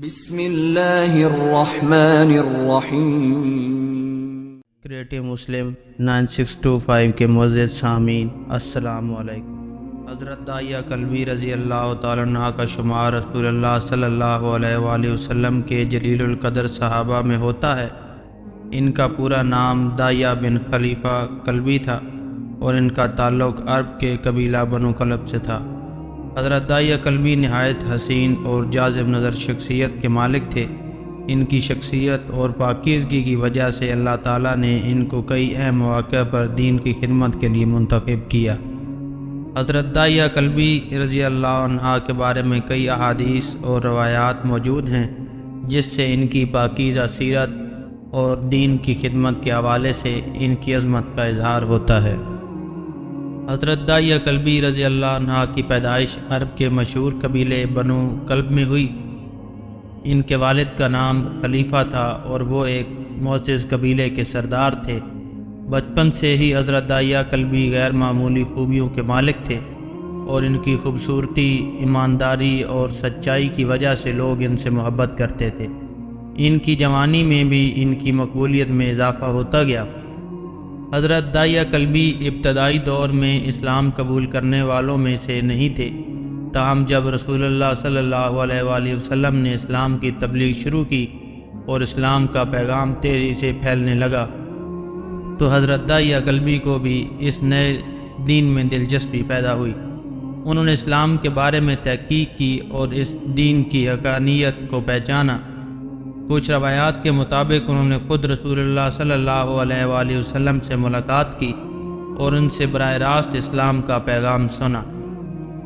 بسم اللہ الرحمن الرحیم۔ کریٹو مسلم 9625 کے معزز سامعین السلام علیکم۔ حضرت داعیہ کلبی رضی اللہ تعالیٰ عنہ کا شمار رسول اللہ صلی اللہ علیہ وآلہ وسلم کے جلیل القدر صحابہ میں ہوتا ہے۔ ان کا پورا نام داعیہ بن خلیفہ کلبی تھا اور ان کا تعلق عرب کے قبیلہ بنو کلب سے تھا۔ حضرت داعیہ کلبی نہایت حسین اور جاذب نظر شخصیت کے مالک تھے۔ ان کی شخصیت اور پاکیزگی کی وجہ سے اللہ تعالیٰ نے ان کو کئی اہم مواقع پر دین کی خدمت کے لیے منتخب کیا۔ حضرت داعیہ کلبی رضی اللہ عنہ کے بارے میں کئی احادیث اور روایات موجود ہیں جس سے ان کی پاکیزہ سیرت اور دین کی خدمت کے حوالے سے ان کی عظمت کا اظہار ہوتا ہے۔ حضرت داعیہ کلبی رضی اللہ عنہ کی پیدائش عرب کے مشہور قبیلے بنو کلب میں ہوئی۔ ان کے والد کا نام خلیفہ تھا اور وہ ایک معزز قبیلے کے سردار تھے۔ بچپن سے ہی حضرت داعیہ کلبی غیر معمولی خوبیوں کے مالک تھے اور ان کی خوبصورتی، ایمانداری اور سچائی کی وجہ سے لوگ ان سے محبت کرتے تھے۔ ان کی جوانی میں بھی ان کی مقبولیت میں اضافہ ہوتا گیا۔ حضرت داعیہ کلبی ابتدائی دور میں اسلام قبول کرنے والوں میں سے نہیں تھے، تاہم جب رسول اللہ صلی اللہ علیہ وآلہ وسلم نے اسلام کی تبلیغ شروع کی اور اسلام کا پیغام تیزی سے پھیلنے لگا تو حضرت داعیہ کلبی کو بھی اس نئے دین میں دلچسپی پیدا ہوئی۔ انہوں نے اسلام کے بارے میں تحقیق کی اور اس دین کی حقانیت کو پہچانا۔ کچھ روایات کے مطابق انہوں نے خود رسول اللہ صلی اللہ علیہ وآلہ وسلم سے ملاقات کی اور ان سے براہ راست اسلام کا پیغام سنا۔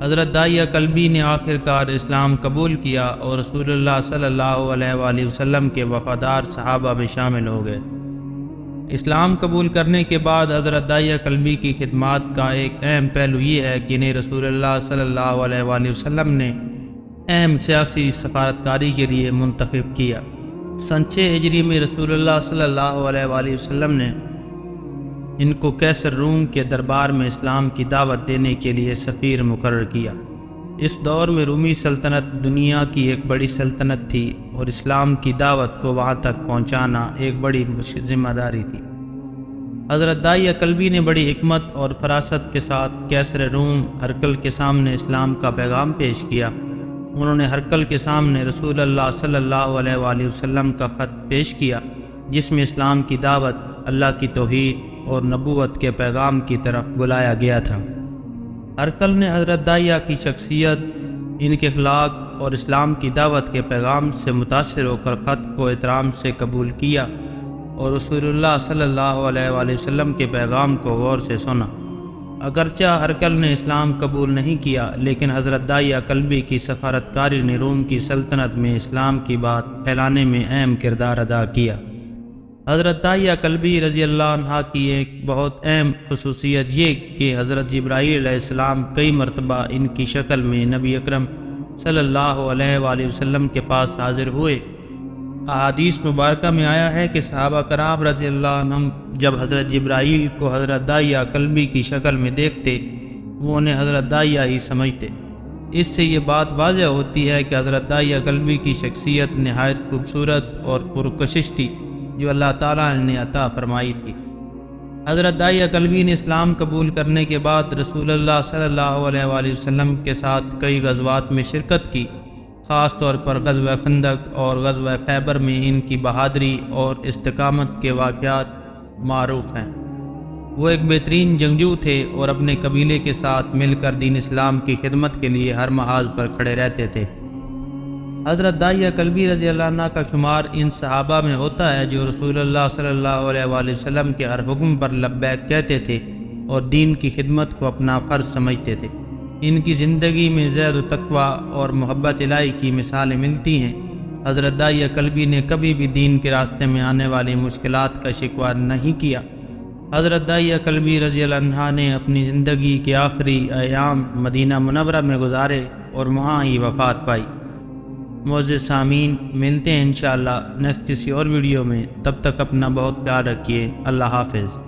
حضرت داعیہ کلبی نے آخر کار اسلام قبول کیا اور رسول اللہ صلی اللہ علیہ وآلہ وسلم کے وفادار صحابہ میں شامل ہو گئے۔ اسلام قبول کرنے کے بعد حضرت داعیہ کلبی کی خدمات کا ایک اہم پہلو یہ ہے کہ انہیں رسول اللہ صلی اللہ علیہ وآلہ وسلم نے اہم سیاسی سفارتکاری کے لیے منتخب کیا۔ سن 6 ہجری میں رسول اللہ صلی اللہ علیہ وآلہ وسلم نے ان کو قیصر روم کے دربار میں اسلام کی دعوت دینے کے لیے سفیر مقرر کیا۔ اس دور میں رومی سلطنت دنیا کی ایک بڑی سلطنت تھی اور اسلام کی دعوت کو وہاں تک پہنچانا ایک بڑی ذمہ داری تھی۔ حضرت داعیہ کلبی نے بڑی حکمت اور فراست کے ساتھ قیصر روم ہرقل کے سامنے اسلام کا پیغام پیش کیا۔ انہوں نے ہرقل کے سامنے رسول اللہ صلی اللہ علیہ وآلہ وسلم کا خط پیش کیا جس میں اسلام کی دعوت، اللہ کی توحید اور نبوت کے پیغام کی طرف بلایا گیا تھا۔ ہرقل نے حضرت داعیہ کی شخصیت، ان کے اخلاق اور اسلام کی دعوت کے پیغام سے متاثر ہو کر خط کو احترام سے قبول کیا اور رسول اللہ صلی اللہ علیہ وآلہ وسلم کے پیغام کو غور سے سنا۔ اگرچہ ہرقل نے اسلام قبول نہیں کیا لیکن حضرت داعیہ کلبی کی سفارتکاری نے روم کی سلطنت میں اسلام کی بات پھیلانے میں اہم کردار ادا کیا۔ حضرت داعیہ کلبی رضی اللہ عنہ کی ایک بہت اہم خصوصیت یہ کہ حضرت جبرائیل علیہ السلام کئی مرتبہ ان کی شکل میں نبی اکرم صلی اللہ علیہ وآلہ وسلم کے پاس حاضر ہوئے۔ احادیث مبارکہ میں آیا ہے کہ صحابہ کرام رضی اللہ عنہم جب حضرت جبرائیل کو حضرت داعیہ کلبی کی شکل میں دیکھتے وہ انہیں حضرت داعیہ ہی سمجھتے۔ اس سے یہ بات واضح ہوتی ہے کہ حضرت داعیہ کلبی کی شخصیت نہایت خوبصورت اور پرکشش تھی جو اللہ تعالیٰ نے عطا فرمائی تھی۔ حضرت داعیہ کلبی نے اسلام قبول کرنے کے بعد رسول اللہ صلی اللہ علیہ وآلہ وسلم کے ساتھ کئی غزوات میں شرکت کی۔ خاص طور پر غزوہ خندق اور غزوہ خیبر میں ان کی بہادری اور استقامت کے واقعات معروف ہیں۔ وہ ایک بہترین جنگجو تھے اور اپنے قبیلے کے ساتھ مل کر دین اسلام کی خدمت کے لیے ہر محاذ پر کھڑے رہتے تھے۔ حضرت داعیہ کلبی رضی اللہ عنہ کا شمار ان صحابہ میں ہوتا ہے جو رسول اللہ صلی اللہ علیہ وآلہ وسلم کے ہر حکم پر لبیک کہتے تھے اور دین کی خدمت کو اپنا فرض سمجھتے تھے۔ ان کی زندگی میں زہد و تقویٰ اور محبت الہی کی مثالیں ملتی ہیں۔ حضرت داعیہ کلبی نے کبھی بھی دین کے راستے میں آنے والی مشکلات کا شکوہ نہیں کیا۔ حضرت داعیہ کلبی رضی اللہ عنہ نے اپنی زندگی کے آخری ایام مدینہ منورہ میں گزارے اور وہاں ہی وفات پائی۔ معزز سامعین، ملتے ہیں انشاءاللہ نیکسٹ کسی اور ویڈیو میں، تب تک اپنا بہت خیال رکھیے۔ اللہ حافظ۔